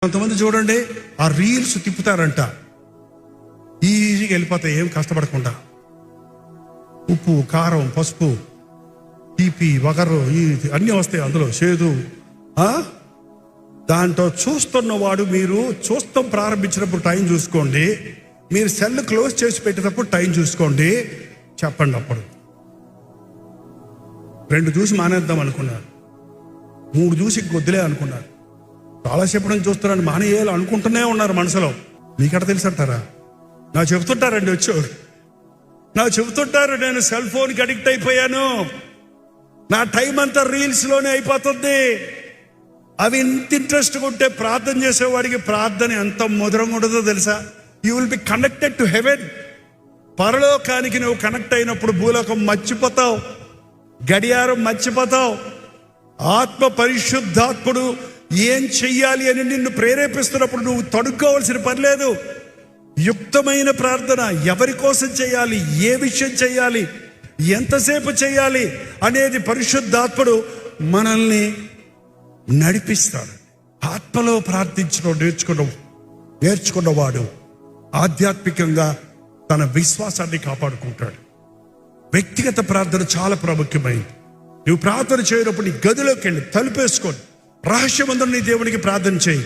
కొంతమంది చూడండి, ఆ రీల్స్ తిప్పుతారంట, ఈజీగా వెళ్ళిపోతాయి ఏం కష్టపడకుండా. ఉప్పు, కారం, పసుపు, తీపి, వగరు అన్నీ వస్తాయి అందులో, చేదు. దాంట్లో చూస్తున్నవాడు, మీరు చూస్తాం ప్రారంభించినప్పుడు టైం చూసుకోండి, మీరు సెల్ క్లోజ్ చేసి పెట్టేటప్పుడు టైం చూసుకోండి, చెప్పండి. అప్పుడు 2 చూసి మానేద్దాం అనుకున్నారు, 3 చూసి వద్దులే అనుకున్నారు, చాలాసేపు నుంచి చూస్తున్నాను మానేయాలి అనుకుంటూనే ఉన్నారు మనసులో. మీకట తెలుసు అంటారా? నాకు చెబుతుంటారండి వచ్చారు, నాకు చెబుతుంటారు, నేను సెల్ ఫోన్కి అడిక్ట్ అయిపోయాను, నా టైం అంతా రీల్స్లోనే అయిపోతుంది. అవి ఎంత ఇంట్రెస్ట్గా ఉంటే ప్రార్థన చేసేవాడికి ప్రార్థన ఎంత మధురంగా ఉండదో తెలుసా? You will be connected to heaven. పరలోకానికి నువ్వు కనెక్ట్ అయినప్పుడు భూలోకం మర్చిపోతావు, గడియారం మర్చిపోతావు. ఆత్మ పరిశుద్ధాత్ముడు ఏం చెయ్యాలి అని నిన్ను ప్రేరేపిస్తున్నప్పుడు నువ్వు తడుక్కోవాల్సిన పని లేదు. యుక్తమైన ప్రార్థన, ఎవరి కోసం చేయాలి, ఏ విషయం చేయాలి, ఎంతసేపు చేయాలి అనేది పరిశుద్ధాత్ముడు మనల్ని నడిపిస్తాడు. ఆత్మలో ప్రార్థించడం నేర్చుకున్నవాడు ఆధ్యాత్మికంగా తన విశ్వాసాన్ని కాపాడుకుంటాడు. వ్యక్తిగత ప్రార్థన చాలా ప్రాముఖ్యమైంది. నువ్వు ప్రార్థన చేయనప్పుడు నీ గదిలోకి వెళ్ళి తలుపేసుకొని రహస్యమందు నీ దేవునికి ప్రార్థన చేయి.